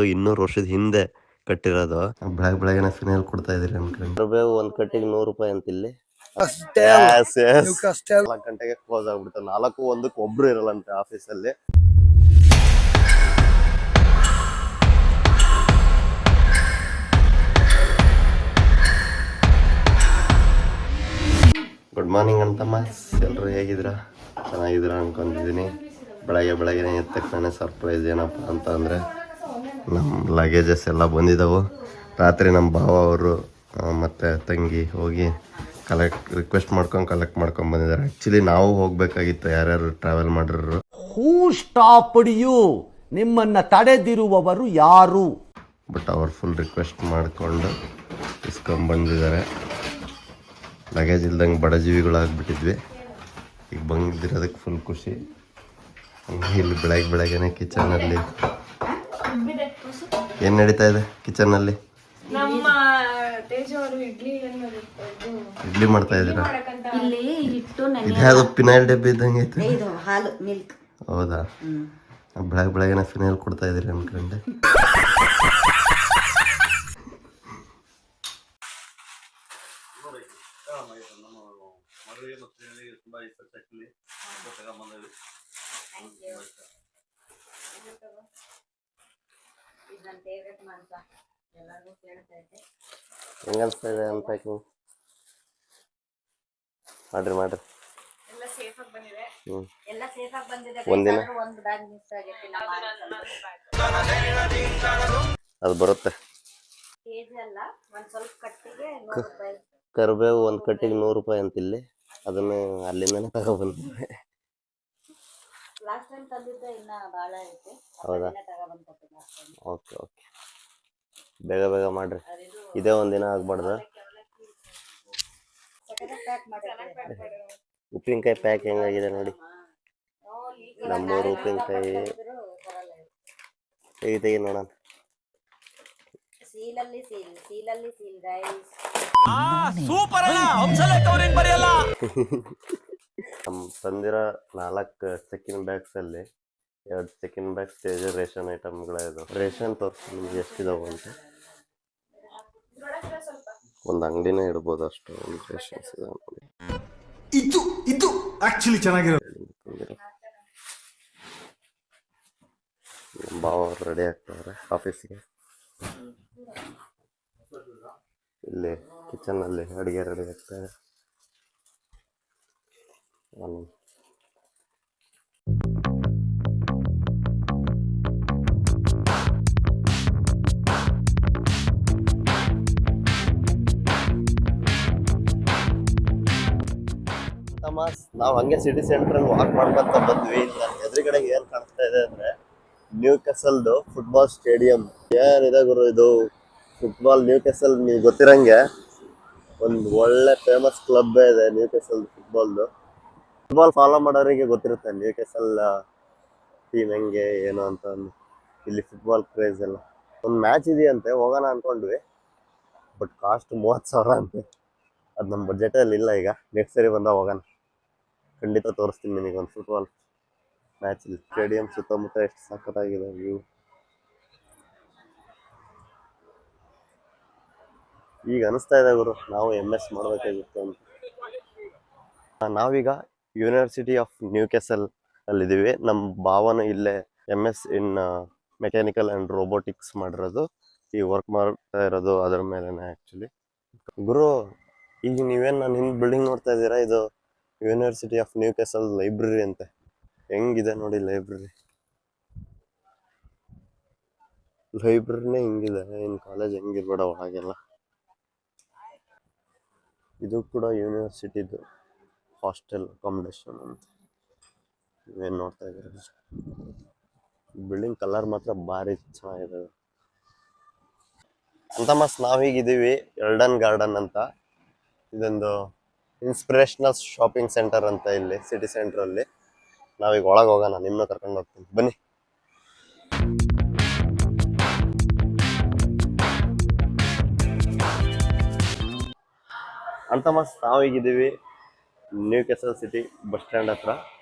200 ವರ್ಷದ ಹಿಂದೆ ಕಟ್ಟಿರೋದು. ಬೆಳಗ್ಗೆ ಫಿನೈಲ್ ಕೊಡ್ತಾ ಇದೀರಿ ಅನ್ಕೊಂಡು ಒಂದು ಕಟ್ಟಿಗೆ 100 ರೂಪಾಯಿ ಅಂತ ಇಲ್ಲಿ. 4 ಗಂಟೆಗೆ ಕ್ಲೋಸ್ ಆಗ್ಬಿಡುತ್ತೆ. 4:01 ಒಬ್ರು ಇರಲ್ಲಂತೆ ಆಫೀಸಲ್ಲಿ. ಗುಡ್ ಮಾರ್ನಿಂಗ್ ಅಂತಮ್ಮ, ಎಲ್ಲರೂ ಹೇಗಿದ್ದೀರಾ? ಚೆನ್ನಾಗಿದ್ದೀರಾ ಅನ್ಕೊಂಡಿದ್ದೀನಿ. ಬೆಳಗ್ಗೆ ಎದ್ದ ತಕ್ಷಣ ಸರ್ಪ್ರೈಸ್ ಏನಪ್ಪ ಅಂತ ಅಂದರೆ, ನಮ್ಮ ಲಗೇಜಸ್ ಎಲ್ಲ ಬಂದಿದ್ದವು. ರಾತ್ರಿ ನಮ್ಮ ಭಾವ ಅವರು ಮತ್ತು ತಂಗಿ ಹೋಗಿ ರಿಕ್ವೆಸ್ಟ್ ಕಲೆಕ್ಟ್ ಮಾಡ್ಕೊಂಡು ಬಂದಿದ್ದಾರೆ. ಆ್ಯಕ್ಚುಲಿ ನಾವು ಹೋಗಬೇಕಾಗಿತ್ತು, ಯಾರ್ಯಾರು ಟ್ರಾವೆಲ್ ಮಾಡಿರೋರು. Who stopped you? ನಿಮ್ಮನ್ನು ತಡೆದಿರುವವರು ಯಾರು? ಬಟ್ ಅವ್ರು ಫುಲ್ ರಿಕ್ವೆಸ್ಟ್ ಮಾಡಿಕೊಂಡು ಇಸ್ಕೊಂಬಂದಿದ್ದಾರೆ. ಲಗೇಜ್ ಇಲ್ದಂಗೆ ಬಡಜೀವಿಗಳಾಗ್ಬಿಟ್ಟಿದ್ವಿ. ಈಗ ಬಂದಿರೋದಕ್ಕೆ ಫುಲ್ ಖುಷಿ. ಇಲ್ಲಿ ಬೆಳಗ್ಗೆನೆ ಕಿಚನಲ್ಲಿ ಏನು ನಡೀತಾ ಇದೆ? ಕಿಚನ್ನಲ್ಲಿ ಇಡ್ಲಿ ಮಾಡ್ತಾ ಇದ್ದೀರಾ? ಇದ್ಯಾವುದು ಫಿನೈಲ್ ಡಬ್ಬಿ ಇದ್ದಂಗೆ ಐತೆ. ಹೌದಾ? ಬೆಳಗ್ಗೆನೆ ಫಿನೈಲ್ ಕೊಡ್ತಾ ಇದ್ದೀರಿ ಅನ್ಕೊಂಡೆ. ಹೆಂಗ ಅನ್ಸ್ತಾ ಇದೆ ಅನ್ಪ್ಯಾಕಿಂಗ್? ಮಾಡ್ರಿ ಒಂದಿನ ಅದು ಬರುತ್ತೆ. ಕರಿಬೇವು ಒಂದು ಕಟ್ಟಿಗೆ 100 ರೂಪಾಯಿ ಅಂತ ಇಲ್ಲಿ. ಅದನ್ನ ಅಲ್ಲಿಂದನೇ ತಗೊಬಂದಿದ್ದೆ. ಹೌದಾ? ಓಕೆ ಬೇಗ ಮಾಡ್ರಿ. ಇದೇ ಒಂದಿನ ಆಗ್ಬಾರ್ದು. ಉಪ್ಪಿನಕಾಯಿ ಪ್ಯಾಕ್ ಹೆಂಗಾಗಿದೆ ನೋಡಿ. ನಮ್ಮೂರು ಉಪ್ಪಿನಕಾಯಿ ತೆಗಿ ನೋಡೋಣ. ನಮ್ಮ ತಂದಿರೋ 4 ಚೆಕಿನ್ ಬ್ಯಾಗ್ಸ್ ಅಲ್ಲಿ 2 ಚೆಕಿನ್ ಬ್ಯಾಗ್ ಸ್ಟೇಜ್ ರೇಷನ್ ಐಟಮ್ಗಳಿದಾವೆ. ರೇಷನ್ ತೋರಿಸಿ ನಿಮ್ಗೆ ಎಷ್ಟಿದಾವೆ ಅಂತ. ಒಂದು ಅಂಗಡಿನೇ ಇಡ್ಬೋದು ಅಷ್ಟು ರೇಷನ್ಸ್ ಇದಾವೆ ನೋಡಿ. ಇದು ಆಕ್ಚುಲಿ ಚೆನ್ನಾಗಿರೋ. ಭಾವ ಅವ್ರು ರೆಡಿ ಆಗ್ತಾವ್ರೆ ಆಫೀಸಿಗೆ. ಇಲ್ಲಿ ಕಿಚನ್ನಲ್ಲಿ ಅಡುಗೆ ರೆಡಿ ಆಗ್ತಾರೆ. ನಾವು ಹಂಗೆ ಸಿಟಿ ಸೆಂಟ್ರಲ್ ವಾಕ್ ಮಾಡ್ಕೊಂತ ಬಂದ್ವಿ. ಎದುರುಗಡೆ ಏನ್ ಕಾಣಿಸ್ತಾ ಇದೆ ಅಂದ್ರೆ, ನ್ಯೂ ಕ್ಯಾಸಲ್ದು ಫುಟ್ಬಾಲ್ ಸ್ಟೇಡಿಯಂ. ಏನಿದೆ ಗುರು ಇದು ಫುಟ್ಬಾಲ್. ನ್ಯೂ ಕ್ಯಾಸಲ್ ನೀವು ಗೊತ್ತಿರಂಗೆ ಒಂದು ಒಳ್ಳೆ ಫೇಮಸ್ ಕ್ಲಬ್ ಇದೆ ನ್ಯೂ ಕ್ಯಾಸಲ್ ಫುಟ್ಬಾಲ್ದು. ಫುಟ್ಬಾಲ್ ಫಾಲೋ ಮಾಡೋರಿಗೆ ಗೊತ್ತಿರುತ್ತೆ ನ್ಯೂ ಕ್ಯಾಸಲ್ ಟೀಮ್ ಹೆಂಗೆ ಏನು ಅಂತ. ಇಲ್ಲಿ ಫುಟ್ಬಾಲ್ ಕ್ರೇಜ್ ಎಲ್ಲ. ಒಂದು ಮ್ಯಾಚ್ ಇದೆಯಂತೆ, ಹೋಗೋಣ ಅನ್ಕೊಂಡ್ವಿ. ಬಟ್ ಕಾಸ್ಟ್ 30,000 ಅಂತೆ. ಅದು ನಮ್ಮ ಬಜೆಟಲ್ಲಿ ಇಲ್ಲ. ಈಗ ನೆಕ್ಸ್ಟ್ ಸರಿ ಬಂದಾಗ ಹೋಗೋಣ, ಖಂಡಿತ ತೋರಿಸ್ತೀನಿ ನಿಮಗೆ ಒಂದು ಫುಟ್ಬಾಲ್ ಮ್ಯಾಚ್. ಇಲ್ಲಿ ಸ್ಟೇಡಿಯಂ ಸುತ್ತಮುತ್ತ ಎಷ್ಟು ಸಖತ್ತಾಗಿದೆ ವ್ಯೂ. ಈಗ ಅನಿಸ್ತಾ ಇದೆ ಗುರು, ನಾವು MS ಮಾಡಬೇಕಾಗಿತ್ತು ಅಂತ. ನಾವೀಗ ಯೂನಿವರ್ಸಿಟಿ ಆಫ್ ನ್ಯೂ ಕ್ಯಾಸಲ್ ಅಲ್ಲಿದ್ದೀವಿ. ನಮ್ಮ ಭಾವನ ಇಲ್ಲೇ MS in mechanical and robotics ಮಾಡಿರೋದು. ಈ ವರ್ಕ್ ಮಾಡ್ತಾ ಇರೋದು ಅದರ ಮೇಲೆನೆ ಆ್ಯಕ್ಚುಲಿ. ಗುರು, ಈಗ ನೀವೇನು ನಾನು ಹಿಂದೆ ಬಿಲ್ಡಿಂಗ್ ನೋಡ್ತಾ ಇದ್ದೀರಾ, ಇದು university of new castle library ಅಂತೆ. ಹೆಂಗಿದೆ ನೋಡಿ ಲೈಬ್ರರಿನೇ ಹಿಂಗಿದೆ. ಇನ್ನು ಕಾಲೇಜ್ ಹೆಂಗಿರ್ಬೇಡ ಹಾಗೆಲ್ಲ. ಇದು ಕೂಡ ಯೂನಿವರ್ಸಿಟಿದು ಹಾಸ್ಟೆಲ್ ಅಕಾಮಿಡೇಷನ್ ಅಂತ. ನೀವೇನು ನೋಡ್ತಾ ಇದ್ದೀರ, ಬಿಲ್ಡಿಂಗ್ ಕಲರ್ ಮಾತ್ರ ಭಾರಿ ಚೆನ್ನಾಗಿದೆ ಅಂತ. ನಾವೀಗಿದ್ದೀವಿ ಎಲ್ಡನ್ ಗಾರ್ಡನ್ ಅಂತ. ಇದೊಂದು ಇನ್ಸ್ಪಿರೇಷನಲ್ ಶಾಪಿಂಗ್ ಸೆಂಟರ್ ಅಂತ ಇಲ್ಲಿ ಸಿಟಿ ಸೆಂಟ್ರಲ್ಲಿ. ನಾವೀಗ ಒಳಗೆ ಹೋಗೋಣ, ನಿಮ್ಮನ್ನ ಕರ್ಕೊಂಡು ಹೋಗ್ತೀನಿ ಬನ್ನಿ. ಅಂತ ನಾವೀಗಿದ್ದೀವಿ Newcastle city bus stand ಹತ್ರ.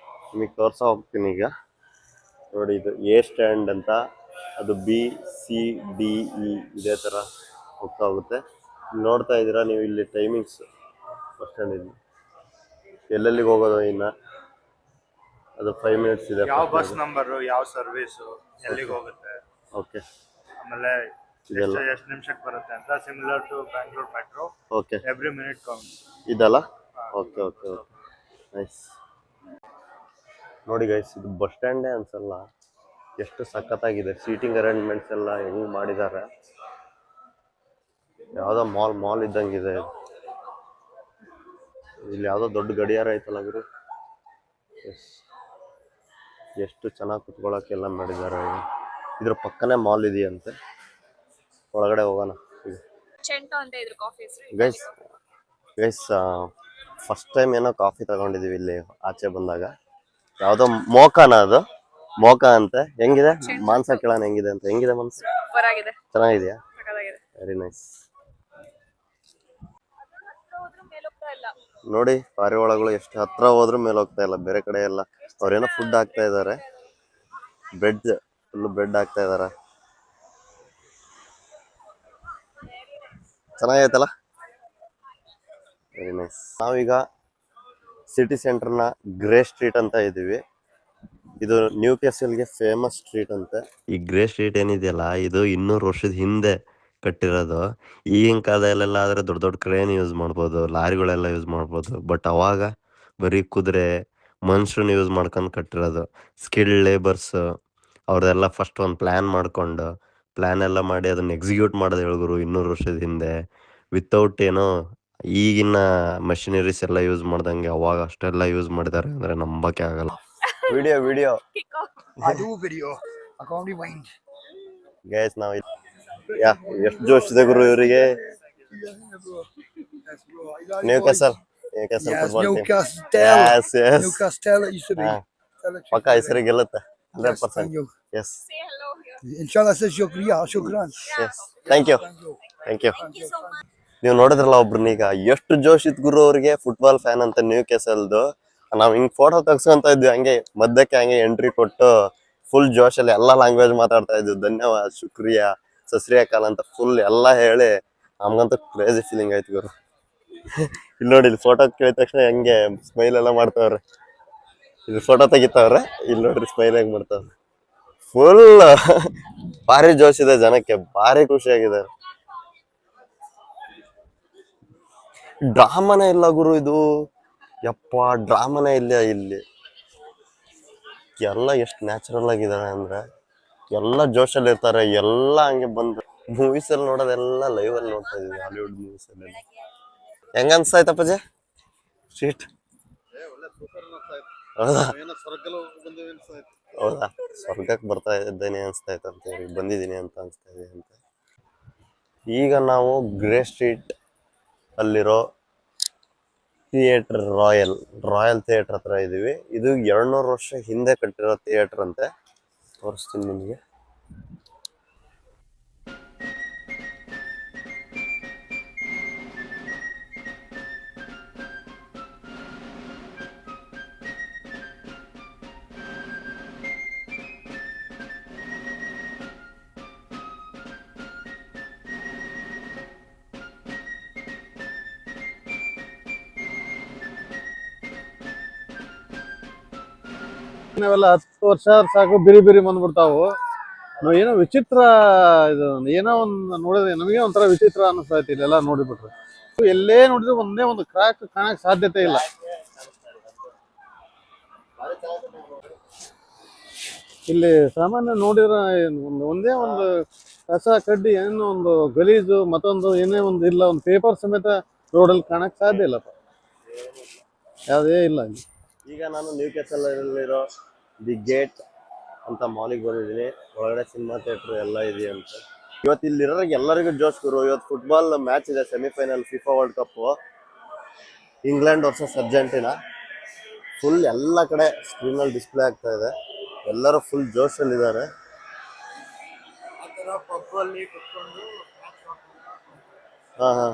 ನಿಮಗೆ ತೋರ್ಸ ಹೋಗ್ತೀನಿ ಈಗ. ನೋಡಿ, ಇದು A ಸ್ಟ್ಯಾಂಡ್ ಅಂತ ಅದು ಬಿ ಸಿ ಡಿ ಇ ಇದೇ ಥರ ಹೋಗ್ತಾ ಹೋಗುತ್ತೆ. ನೋಡ್ತಾ ಇದ್ದೀರಾ ನೀವು ಇಲ್ಲಿ ಟೈಮಿಂಗ್ಸ್ ಬಸ್ ಸ್ಟ್ಯಾಂಡ್ ಇಲ್ಲಿ ಎಲ್ಲೆಲ್ಲಿಗೆ ಹೋಗೋದು ಇನ್ನು ಅದು 5 ಮಿನಿಟ್ಸ್ ಇದೆ. ಯಾವ ಬಸ್ ನಂಬರ್, ಯಾವ ಸರ್ವಿಸ್, ಎಲ್ಲಿಗೆ ಹೋಗುತ್ತೆ, ಓಕೆ ಆಮೇಲೆ ಇದೆಲ್ಲ ಎಷ್ಟು ನಿಮಿಷಕ್ಕೆ ಬರುತ್ತೆ ಅಂತ. Similar to Bangalore metro, okay every minute count. ಇದಲ್ಲ ಓಕೆ ಓಕೆ ಓಕೆ ನೈಸ್. ನೋಡಿ ಗೈಸ್, ಇದು ಬಸ್ ಸ್ಟ್ಯಾಂಡೇ ಅನ್ಸಲ್ಲ, ಎಷ್ಟು ಸಖತ್ತಾಗಿದೆ. ಸೀಟಿಂಗ್ ಅರೇಂಜ್ಮೆಂಟ್ಸ್ ಎಲ್ಲ ಹೆಂಗೆ ಮಾಡಿದ್ದಾರೆ, ಯಾವುದೋ ಮಾಲ್ ಇದ್ದಂಗಿದೆ. ಇಲ್ಲಿ ಯಾವುದೋ ದೊಡ್ಡ ಗಡಿಯಾರ ಐತಲ್ಲ ಗುರು. ಎಸ್, ಎಷ್ಟು ಚೆನ್ನಾಗಿ ಕುತ್ಕೊಳ್ಳೋಕ್ಕೆಲ್ಲ ಮಾಡಿದ್ದಾರೆ. ಇದ್ರ ಪಕ್ಕನೇ ಮಾಲ್ ಇದೆಯಂತೆ, ಒಳಗಡೆ ಹೋಗೋಣ. ಚೆಂಟೋ ಅಂತ ಇದ್ರು ಕಾಫಿ ಹೆಸರು. ಗೈಸ್ ಗೈಸ್ ಫಸ್ಟ್ ಟೈಮ್ ಏನೋ ಕಾಫಿ ತಗೊಂಡಿದೀವಿ ಇಲ್ಲಿ ಆಚೆ ಬಂದಾಗ. ಯಾವುದೋ ಮೋಕಾನ, ಅದು ಮೋಕಾ ಅಂತೆ. ಹೆಂಗಿದೆ ಮಾನ್ಸ ಕೇಳೋಣ ಹೆಂಗಿದೆ ಅಂತ. ಹೆಂಗಿದೆ ಮಾನ್ಸ? ಸೂಪರ್ ಆಗಿದೆ, ಚೆನ್ನಾಗಿದೆಯಾ? ಸಕ್ಕತ್ತಾಗಿದೆ. Very nice. ಹೋದ್ರೂ ಮೇಲೋಗ್ತಾ ಇಲ್ಲ. ನೋಡಿ ಪಾರಿವಾಳಗಳು ಎಷ್ಟು ಹತ್ರ ಹೋದ್ರೂ ಮೇಲೆ ಹೋಗ್ತಾ ಇಲ್ಲ. ಬೇರೆ ಕಡೆ ಎಲ್ಲ ಅವ್ರೇನೋ ಫುಡ್ ಹಾಕ್ತಾ ಇದ್ದಾರೆ, ಬ್ರೆಡ್, ಫುಲ್ ಬ್ರೆಡ್ ಹಾಕ್ತಾ ಇದಾರೆ. ಚೆನ್ನಾಗೈತಲ್ಲ, ವೆರಿ ನೈಸ್. ನಾವೀಗ ಸಿಟಿ ಸೆಂಟರ್ನ ಗ್ರೇ ಸ್ಟ್ರೀಟ್ ಅಂತ ಇದ್ದೀವಿ. ಇದು ನ್ಯೂ ಕ್ಯಾಸಲ್ಗೆ ಫೇಮಸ್ ಸ್ಟ್ರೀಟ್ ಅಂತೆ. ಈ ಗ್ರೇ ಸ್ಟ್ರೀಟ್ ಏನಿದೆಯಲ್ಲ, ಇದು 200 ವರ್ಷದ ಹಿಂದೆ ಕಟ್ಟಿರೋದು. ಈಗಿನ ಕಾಲದಲ್ಲೆಲ್ಲ ಆದರೆ ದೊಡ್ಡ ದೊಡ್ಡ ಕ್ರೇನ್ ಯೂಸ್ ಮಾಡ್ಬೋದು, ಲಾರಿಗಳೆಲ್ಲ ಯೂಸ್ ಮಾಡ್ಬೋದು. ಬಟ್ ಅವಾಗ ಬರೀ ಕುದುರೆ, ಮನುಷ್ಯರನ್ನ ಯೂಸ್ ಮಾಡ್ಕೊಂಡು ಕಟ್ಟಿರೋದು. ಸ್ಕಿಲ್ಡ್ ಲೇಬರ್ಸ್ ಅವ್ರದೆಲ್ಲ ಫಸ್ಟ್ ಒಂದು ಪ್ಲ್ಯಾನ್ ಎಲ್ಲ ಮಾಡಿ ಅದನ್ನ ಎಕ್ಸಿಕ್ಯೂಟ್ ಮಾಡೋದು ಹೇಳಿದ್ರು 200 ವರ್ಷದ ಹಿಂದೆ. ವಿತೌಟ್ ಏನೋ ಈಗಿನ ಮಷಿನರೀಸ್ ಎಲ್ಲ ಯೂಸ್ ಮಾಡ್ದಂಗೆ ಅವಾಗ ಅಷ್ಟೆಲ್ಲ ಯೂಸ್ ಮಾಡಿದ್ದಾರೆ ಅಂದರೆ ನಂಬಕ್ಕೆ ಆಗಲ್ಲ. Video I do video. I can't rewind. Guys, ನಾವು ಎಷ್ಟು ಜೋಶ್ ಇದೆ ಗುರು ಇವರಿಗೆ. Newcastle Yes, football team. Newcastle. Newcastle it used to be. ಪಕ್ಕ ಹೆಸರು ಗೆಲ್ಲುತ್ತೆ 100%. Thank you. Yes Say hello here. Inshallah says shukriya, shukran. Yes, thank you. Thank you so much. ನೀವು ನೋಡಿದ್ರಲ್ಲ ಒಬ್ರನ್ನೀಗ, ಎಷ್ಟು ಜೋಶ್ ಇತ್ತು ಗುರು ಅವ್ರಿಗೆ. ಫುಟ್ಬಾಲ್ ಫ್ಯಾನ್ ಅಂತ ನ್ಯೂ ಕ್ಯಾಸಲ್ದು. ನಾವು ಹಿಂಗೆ ಫೋಟೋ ತೆಗ್ಸ್ಕೊಂತ ಇದ್ವಿ, ಹಂಗೆ ಮಧ್ಯಕ್ಕೆ ಹಂಗೆ ಎಂಟ್ರಿ ಕೊಟ್ಟು ಫುಲ್ ಜೋಶಲ್ಲಿ ಎಲ್ಲ ಲ್ಯಾಂಗ್ವೇಜ್ ಮಾತಾಡ್ತಾ ಇದ್ವಿ. ಧನ್ಯವಾದ, ಶುಕ್ರಿಯಾ, ಸಸ್ರಿಯಾಕಾಲ್ ಅಂತ ಫುಲ್ ಎಲ್ಲ ಹೇಳಿ ನಮ್ಗಂತೂ ಕ್ರೇಜಿ ಫೀಲಿಂಗ್ ಆಯ್ತು ಗುರು. ಇಲ್ಲಿ ನೋಡಿ, ಇಲ್ಲಿ ಫೋಟೋ ಕೇಳಿದ ತಕ್ಷಣ ಹೆಂಗೆ ಸ್ಮೈಲ್ ಎಲ್ಲ ಮಾಡ್ತಾವ್ರೆ. ಇಲ್ಲಿ ಫೋಟೋ ತೆಗಿತಾವ್ರೆ, ಇಲ್ಲಿ ನೋಡ್ರಿ ಸ್ಮೈಲ್ ಹೆಂಗ್ ಮಾಡ್ತಾವ್ರೆ. ಫುಲ್ ಭಾರಿ ಜೋಶ್ ಇದೆ ಜನಕ್ಕೆ, ಭಾರಿ ಖುಷಿಯಾಗಿದ್ದಾರೆ. ಡ್ರಾಮಾನೇ ಇಲ್ಲ ಗುರು ಇದು. ಯಪ್ಪ, ಡ್ರಾಮಾನೇ ಇಲ್ಲ ಇಲ್ಲಿ. ಎಲ್ಲ ಎಷ್ಟು ನ್ಯಾಚುರಲ್ ಆಗಿದ್ದಾರೆ ಅಂದ್ರೆ, ಎಲ್ಲ ಜೋಶಲ್ಲಿ ಇರ್ತಾರೆ. ಎಲ್ಲ ಹಂಗೆ ಬಂದು ಮೂವೀಸ್ ಅಲ್ಲಿ ನೋಡೋದೆಲ್ಲ ಲೈವ್ ಅಲ್ಲಿ ನೋಡ್ತಾ ಇದೀವಿ, ಹಾಲಿವುಡ್ ಮೂವೀಸ್ ಅಲ್ಲಿ. ಹೆಂಗ ಅನ್ಸ್ತಾಯ್ತಪ್ಪಜೆ ಸ್ಟ್ರೀಟ್? ಹೌದಾ ಹೌದಾ, ಸ್ವರ್ಗಕ್ಕೆ ಬರ್ತಾ ಇದ್ದೇನೆ ಅನ್ಸ್ತಾಯ್ತು ಅಂತ ಹೇಳಿ ಬಂದಿದ್ದೀನಿ ಅಂತ ಅನ್ಸ್ತಾ ಇದೆ ಅಂತ. ಈಗ ನಾವು ಗ್ರೇ ಸ್ಟ್ರೀಟ್ ಅಲ್ಲಿರೋ ಥಿಯೇಟರ್ ರಾಯಲ್ ಥಿಯೇಟರ್ ಹತ್ರ ಇದೀವಿ. ಇದು 200 ವರ್ಷ ಹಿಂದೆ ಕಟ್ಟಿರೋ ಥಿಯೇಟರ್ ಅಂತೆ. ತೋರಿಸ್ತೀನಿ ನಿಮಗೆ. ನಾವೆಲ್ಲ 10 ವರ್ಷ ಸಾಕು ಬಿರಿ ಬಂದ್ಬಿಡ್ತಾವು. ನಾವು ಏನೋ ವಿಚಿತ್ರ, ಇದು ಏನೋ ಒಂದು ನೋಡಿದ್ರೆ ನಮಗೆ ಒಂಥರ ವಿಚಿತ್ರ ಅನಿಸ್ತೈತಿ. ಇಲ್ಲೆಲ್ಲ ನೋಡಿಬಿಟ್ರೆ ಎಲ್ಲೇ ನೋಡಿದ್ರು ಒಂದೇ ಒಂದು ಕ್ರಾಕ್ ಕಾಣಕ್ ಸಾಧ್ಯತೆ ಇಲ್ಲ. ಇಲ್ಲಿ ಸಾಮಾನ್ಯ ನೋಡಿದ್ರೆ ಒಂದೇ ಒಂದು ಕಸ ಕಡ್ಡಿ, ಏನೋ ಒಂದು ಗಲೀಜು, ಮತ್ತೊಂದು ಏನೇ ಒಂದು ಇಲ್ಲ, ಒಂದು ಪೇಪರ್ ಸಮೇತ ರೋಡಲ್ಲಿ ಕಾಣಕ್ ಸಾಧ್ಯ ಇಲ್ಲಪ್ಪ, ಯಾವುದೇ ಇಲ್ಲ ಇಲ್ಲಿ. ಈಗ ನಾನು ನ್ಯೂ ಕ್ಯಾಸಲ್ ಅಲ್ಲಿರೋ ದಿ ಗೇಟ್ ಅಂತ ಮಾಲಿಗೆ ಬಂದಿದ್ದೀನಿ. ಒಳಗಡೆ ಸಿನಿಮಾ ಥಿಯೇಟರ್ ಎಲ್ಲ ಇದೆಯಂತ. ಇವತ್ತು ಇಲ್ಲಿರೋ ಎಲ್ಲರಿಗೂ ಜೋಶ್ ಗುರು. ಇವತ್ತು ಫುಟ್ಬಾಲ್ ಮ್ಯಾಚ್ ಇದೆ, semifinal FIFA world cup, England versus Argentina. Full ಎಲ್ಲ ಕಡೆ ಸ್ಕ್ರೀನಲ್ಲಿ ಡಿಸ್ಪ್ಲೇ ಆಗ್ತಾ ಇದೆ. ಎಲ್ಲರೂ ಫುಲ್ ಜೋಶಲ್ಲಿದ್ದಾರೆ. ಹಾಂ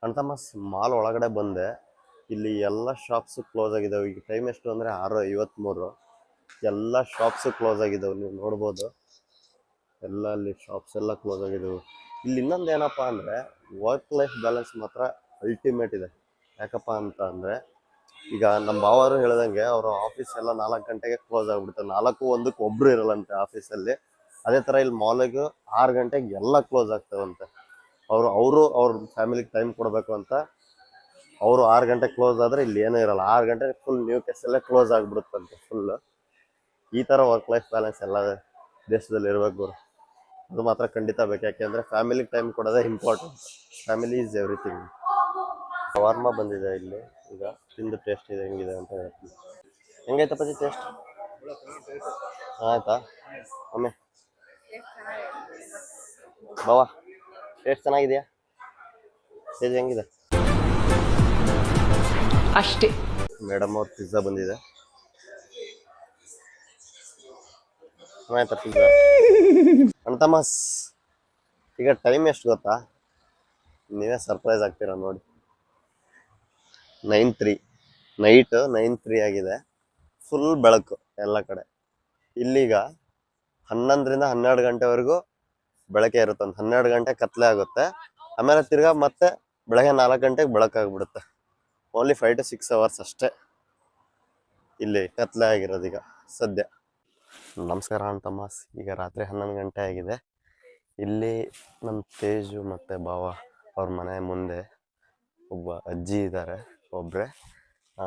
ಅಣ್ತಮ್ಮಸ್ ಮಾಲ್ ಒಳಗಡೆ ಬಂದೆ. ಇಲ್ಲಿ ಎಲ್ಲ ಶಾಪ್ಸು ಕ್ಲೋಸ್ ಆಗಿದ್ದಾವೆ. ಈಗ ಟೈಮ್ ಎಷ್ಟು ಅಂದರೆ 6:53. ಎಲ್ಲ ಶಾಪ್ಸು ಕ್ಲೋಸ್ ಆಗಿದ್ದಾವೆ, ನೀವು ನೋಡ್ಬೋದು. ಎಲ್ಲ ಅಲ್ಲಿ ಶಾಪ್ಸ್ ಎಲ್ಲ ಕ್ಲೋಸ್ ಆಗಿದ್ದವು. ಇಲ್ಲಿ ಇನ್ನೊಂದು ಏನಪ್ಪ ಅಂದರೆ ವರ್ಕ್ ಲೈಫ್ ಬ್ಯಾಲೆನ್ಸ್ ಮಾತ್ರ ಅಲ್ಟಿಮೇಟ್ ಇದೆ. ಯಾಕಪ್ಪ ಅಂತ ಅಂದರೆ ಈಗ ನಮ್ಮ ಭಾವರು ಹೇಳ್ದಂಗೆ ಅವರು ಆಫೀಸ್ ಎಲ್ಲ 4 ಗಂಟೆಗೆ ಕ್ಲೋಸ್ ಆಗಿಬಿಡುತ್ತೆ. 4-1 ಒಬ್ಬರು ಇರಲ್ಲಂತೆ ಆಫೀಸಲ್ಲಿ. ಅದೇ ಥರ ಇಲ್ಲಿ ಮಾಲಿಗೆ 6 ಗಂಟೆಗೆ ಎಲ್ಲ ಕ್ಲೋಸ್ ಆಗ್ತಾವಂತೆ. ಅವರು ಅವ್ರ ಫ್ಯಾಮಿಲಿಗೆ ಟೈಮ್ ಕೊಡಬೇಕು ಅಂತ ಅವರು 6 ಗಂಟೆಗೆ ಕ್ಲೋಸ್ ಆದರೆ ಇಲ್ಲಿ ಏನೂ ಇರಲ್ಲ. 6 ಗಂಟೆಗೆ ಫುಲ್ ನ್ಯೂ ಕ್ಯಾಸಲ್ಲೇ ಕ್ಲೋಸ್ ಆಗಿಬಿಡುತ್ತಂತೆ ಫುಲ್. ಈ ಥರ ವರ್ಕ್ ಲೈಫ್ ಬ್ಯಾಲೆನ್ಸ್ ಎಲ್ಲ ದೇಶದಲ್ಲಿ ಇರಬೇಕು ಗುರು. ಅದು ಮಾತ್ರ ಖಂಡಿತ ಬೇಕು. ಯಾಕೆಂದರೆ ಫ್ಯಾಮಿಲಿಗೆ ಟೈಮ್ ಕೊಡೋದೇ important. Family is everything. Shawarma ಬಂದಿದೆ ಇಲ್ಲಿ. ಈಗ ತಿಂದು ಟೇಸ್ಟ್ ಇದೆ ಹೆಂಗಿದೆ ಅಂತ ಹೇಳ್ತೀನಿ. ಹೆಂಗೈತಪ್ಪಾಜಿ ಟೇಸ್ಟ್? ಆಯ್ತಾ ಒಮ್ಮೆ ಬಾವಾ ಟೇಸ್ಟ್ ಚೆನ್ನಾಗಿದೆಯಾ? ಟೇಸ್ಟ್ ಹೆಂಗಿದೆ? ಅಷ್ಟೇ. ಮೇಡಮ್ ಅವ್ರ ಪಿಜ್ಜಾ ಬಂದಿದೆ. ಆಯ್ತಾ ಪಿಜ್ಜಾ? ಅಣ್ತಮಸ್ ಈಗ ಟೈಮ್ ಎಷ್ಟು ಗೊತ್ತಾ? ನೀವೇ ಸರ್ಪ್ರೈಸ್ ಆಗ್ತೀರಾ ನೋಡಿ. 9:03 ನೈಟ್ 9:03 ಆಗಿದೆ. ಫುಲ್ ಬೆಳಕು ಎಲ್ಲ ಕಡೆ. ಇಲ್ಲಿಗ 11ರಿಂದ 12 ಗಂಟೆವರೆಗೂ ಬೆಳಕೆ ಇರುತ್ತಂತ. 12 ಗಂಟೆ ಕತ್ಲೆ ಆಗುತ್ತೆ. ಆಮೇಲೆ ತಿರ್ಗಾ ಮತ್ತೆ ಬೆಳಗ್ಗೆ 4 ಗಂಟೆಗೆ ಬೆಳಕಾಗ್ಬಿಡುತ್ತೆ. ಓನ್ಲಿ 5 to 6 hours ಅಷ್ಟೇ ಇಲ್ಲಿ ಕತ್ಲೆ ಆಗಿರೋದು ಈಗ ಸದ್ಯ. ನಮಸ್ಕಾರ ಅಣ್ತಮ್ಮಸ್. ಈಗ ರಾತ್ರಿ 11 ಗಂಟೆ ಆಗಿದೆ. ಇಲ್ಲಿ ನಮ್ಮ ತೇಜು ಮತ್ತು ಭಾವ ಅವ್ರ ಮನೆ ಮುಂದೆ ಒಬ್ಬ ಅಜ್ಜಿ ಇದ್ದಾರೆ, ಒಬ್ಬರೇ.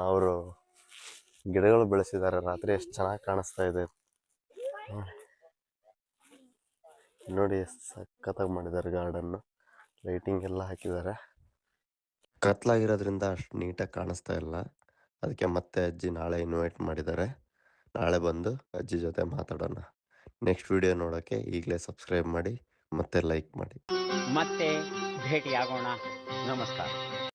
ಅವರು ಗಿಡಗಳು ಬೆಳೆಸಿದ್ದಾರೆ. ರಾತ್ರಿ ಎಷ್ಟು ಚೆನ್ನಾಗಿ ಕಾಣಿಸ್ತಾ ಇದೆ ನೋಡಿ. ಎಷ್ಟು ಸಖತ್ತಾಗಿ ಮಾಡಿದ್ದಾರೆ ಗಾರ್ಡನ್ನು. ಲೈಟಿಂಗ್ ಎಲ್ಲ ಹಾಕಿದ್ದಾರೆ. ಕತ್ಲಾಗಿರೋದ್ರಿಂದ ಅಷ್ಟು ನೀಟಾಗಿ ಕಾಣಿಸ್ತಾ ಇಲ್ಲ. ಅದಕ್ಕೆ ಮತ್ತೆ ಅಜ್ಜಿ ನಾಳೆ ಇನ್ವೈಟ್ ಮಾಡಿದ್ದಾರೆ. ನಾಳೆ ಬಂದು ಅಜ್ಜಿ ಜೊತೆ ಮಾತಾಡೋಣ. ನೆಕ್ಸ್ಟ್ ವಿಡಿಯೋ ನೋಡೋಕ್ಕೆ ಈಗಲೇ ಸಬ್ಸ್ಕ್ರೈಬ್ ಮಾಡಿ ಮತ್ತು ಲೈಕ್ ಮಾಡಿ. ಮತ್ತೆ ಭೇಟಿಯಾಗೋಣ. ನಮಸ್ಕಾರ.